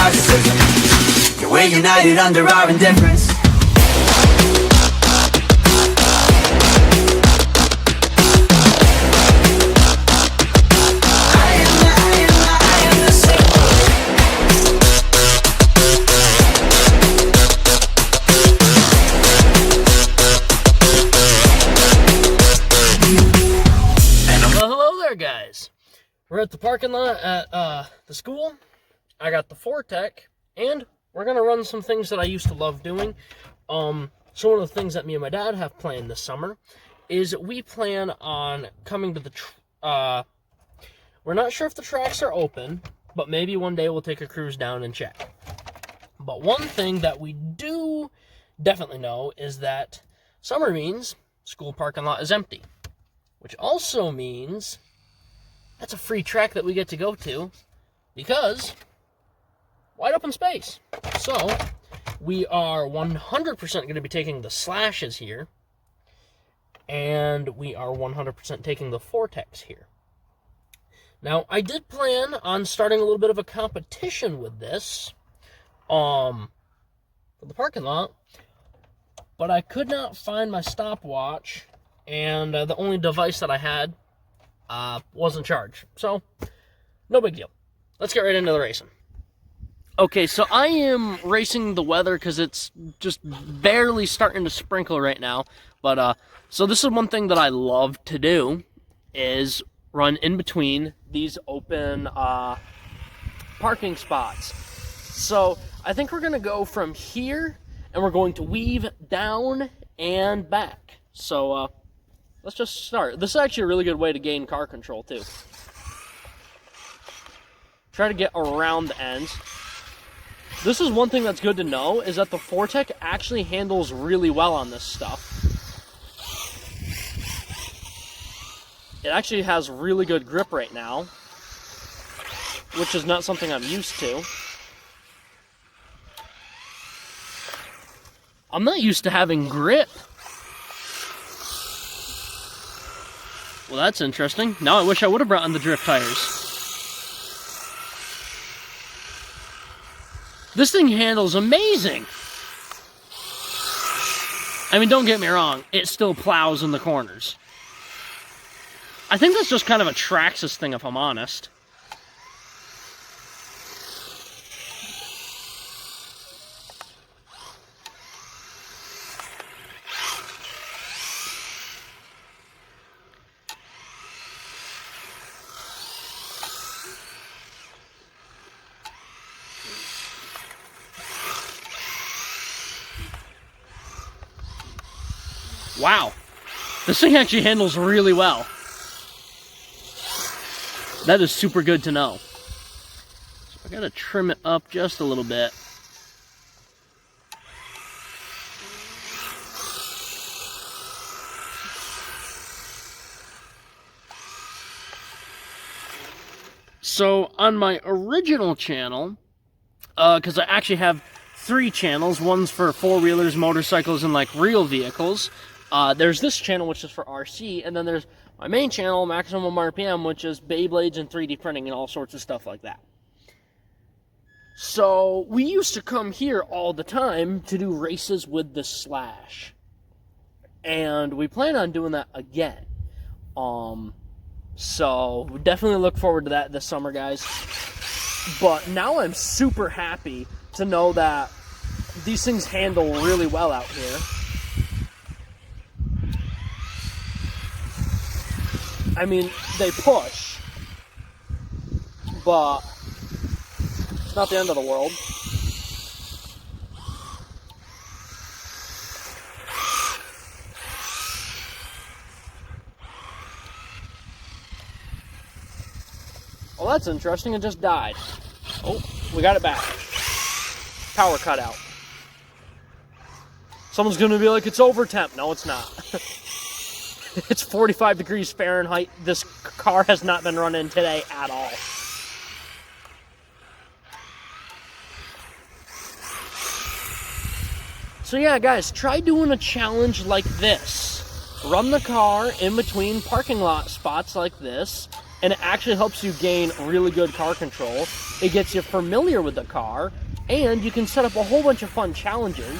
our decision. Yeah, we're united under our indifference. Guys, we're at the parking lot at the school. I got the Fortec, and we're gonna run some things that I used to love doing. So one of the things that me and my dad have planned this summer is we plan on coming to the we're not sure if the tracks are open, but maybe one day we'll take a cruise down and check. But one thing that we do definitely know is that summer means school parking lot is empty, which also means that's a free track that we get to go to because wide open space. So we are 100% going to be taking the Slashes here, and we are 100% taking the Vortex here. Now, I did plan on starting a little bit of a competition with this for the parking lot, but I could not find my stopwatch, and the only device that I had wasn't charged. So, no big deal. Let's get right into the racing. Okay, so I am racing the weather because it's just barely starting to sprinkle right now. But, so this is one thing that I love to do, is run in between these open parking spots. So, I think we're going to go from here, and we're going to weave down and back. So, let's just start. This is actually a really good way to gain car control, too. Try to get around the ends. This is one thing that's good to know, is that the Fortec actually handles really well on this stuff. It actually has really good grip right now, which is not something I'm used to. I'm not used to having grip. Well, that's interesting. Now I wish I would have brought in the drift tires. This thing handles amazing. I mean, don't get me wrong, it still plows in the corners. I think that's just kind of a Traxxas thing, if I'm honest. Wow, this thing actually handles really well. That is super good to know. So I gotta trim it up just a little bit. So on my original channel, because I actually have 3 channels, one's for 4-wheelers, motorcycles, and like real vehicles. There's this channel, which is for RC, and then there's my main channel, Maximum RPM, which is Beyblades and 3D printing and all sorts of stuff like that. So we used to come here all the time to do races with the Slash, and we plan on doing that again. So we definitely look forward to that this summer, guys. But now I'm super happy to know that these things handle really well out here. I mean, they push, but it's not the end of the world. Well, that's interesting. It just died. Oh, we got it back. Power cut out. Someone's going to be like, it's over temp. No, it's not. It's 45 degrees Fahrenheit. This car has not been running today at all. So yeah, guys, try doing a challenge like this. Run the car in between parking lot spots like this, and it actually helps you gain really good car control. It gets you familiar with the car, and you can set up a whole bunch of fun challenges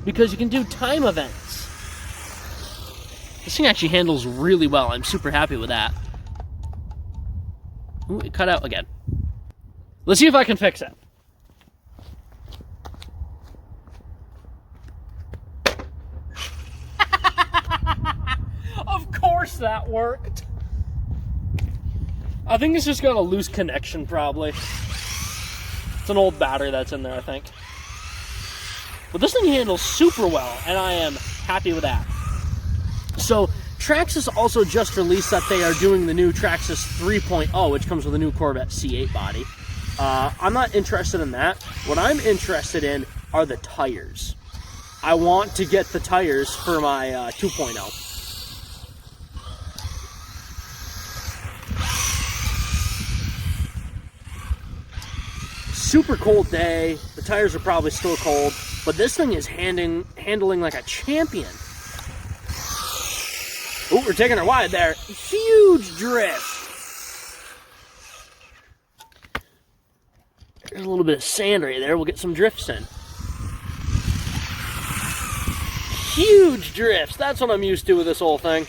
because you can do time events. This thing actually handles really well. I'm super happy with that. Ooh, it cut out again. Let's see if I can fix it. Of course that worked. I think it's just got a loose connection, probably. It's an old battery that's in there, I think. But this thing handles super well, and I am happy with that. So, Traxxas also just released that they are doing the new Traxxas 3.0, which comes with a new Corvette C8 body. I'm not interested in that. What I'm interested in are the tires. I want to get the tires for my 2.0. Super cold day. The tires are probably still cold, but this thing is handling like a champion. Oh, we're taking her wide there. Huge drift. There's a little bit of sand right there. We'll get some drifts in. Huge drifts. That's what I'm used to with this whole thing.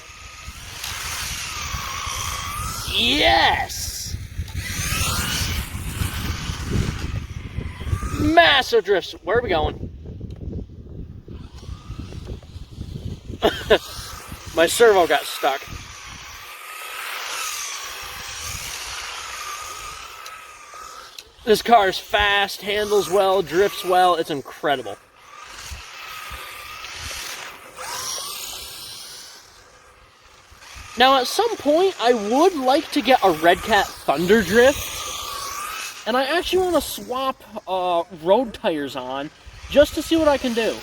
Yes. Massive drifts. Where are we going? My servo got stuck. This car is fast, handles well, drifts well. It's incredible. Now, at some point, I would like to get a Red Cat Thunder Drift. And I actually want to swap road tires on just to see what I can do.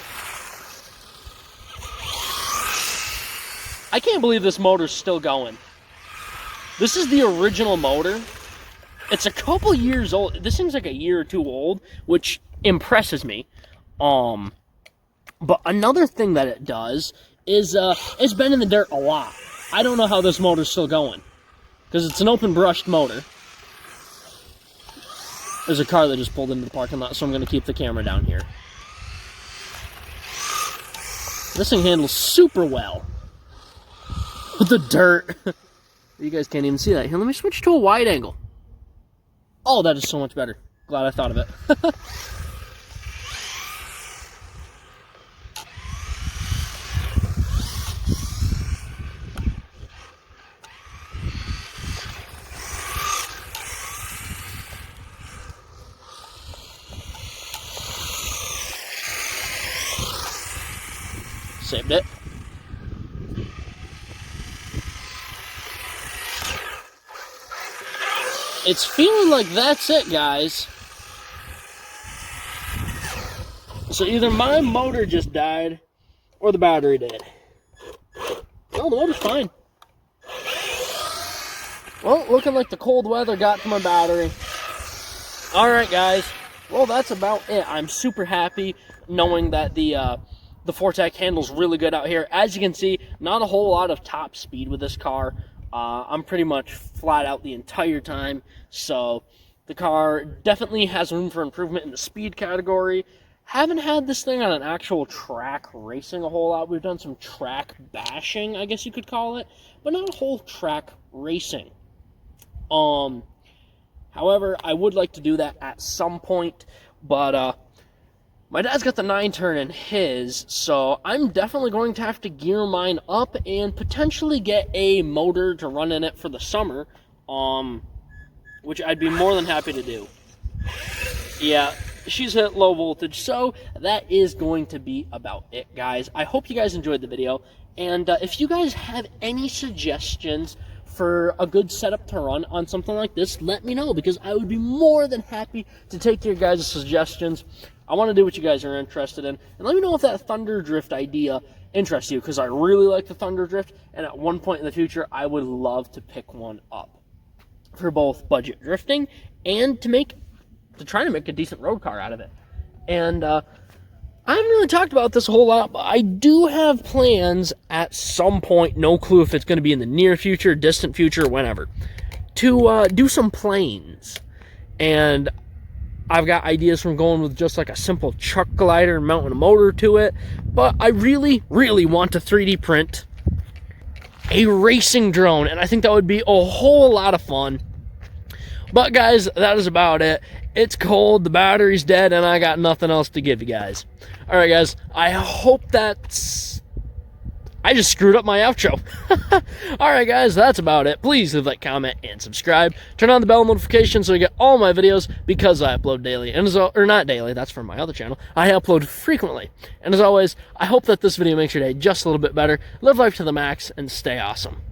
I can't believe this motor's still going. This is the original motor. It's a couple years old. This thing's like a year or two old, which impresses me. But another thing that it does is it's been in the dirt a lot. I don't know how this motor's still going because it's an open brushed motor. There's a car that just pulled into the parking lot, so I'm going to keep the camera down here. This thing handles super well. With the dirt. You guys can't even see that. Here, let me switch to a wide angle. Oh, that is so much better. Glad I thought of it. Saved it. It's feeling like that's it, guys. So either my motor just died or the battery did. No, the motor's fine. Well, looking like the cold weather got to my battery. Alright, guys. Well, that's about it. I'm super happy knowing that the Fortec handles really good out here. As you can see, not a whole lot of top speed with this car. I'm pretty much flat out the entire time, so the car definitely has room for improvement in the speed category. Haven't had this thing on an actual track racing a whole lot. We've done some track bashing, I guess you could call it, but not a whole track racing. However, I would like to do that at some point, but my dad's got the 9-turn in his, so I'm definitely going to have to gear mine up and potentially get a motor to run in it for the summer, which I'd be more than happy to do. Yeah, she's hit low voltage, so that is going to be about it, guys. I hope you guys enjoyed the video, and if you guys have any suggestions for a good setup to run on something like this, let me know, because I would be more than happy to take your guys' suggestions. I want to do what you guys are interested in, and let me know if that Thunder Drift idea interests you, because I really like the Thunder Drift, and at one point in the future, I would love to pick one up for both budget drifting and to try to make a decent road car out of it. And I haven't really talked about this a whole lot, but I do have plans at some point, no clue if it's going to be in the near future, distant future, whenever, to do some planes. And I've got ideas from going with just like a simple truck glider and mounting a motor to it. But I really, really want to 3D print a racing drone. And I think that would be a whole lot of fun. But guys, that is about it. It's cold, the battery's dead, and I got nothing else to give you guys. Alright guys, I hope that's... I just screwed up my outro. Alright guys, that's about it. Please leave a like, comment, and subscribe. Turn on the bell notification so you get all my videos because I upload daily. And or not daily, that's from my other channel. I upload frequently. And as always, I hope that this video makes your day just a little bit better. Live life to the max and stay awesome.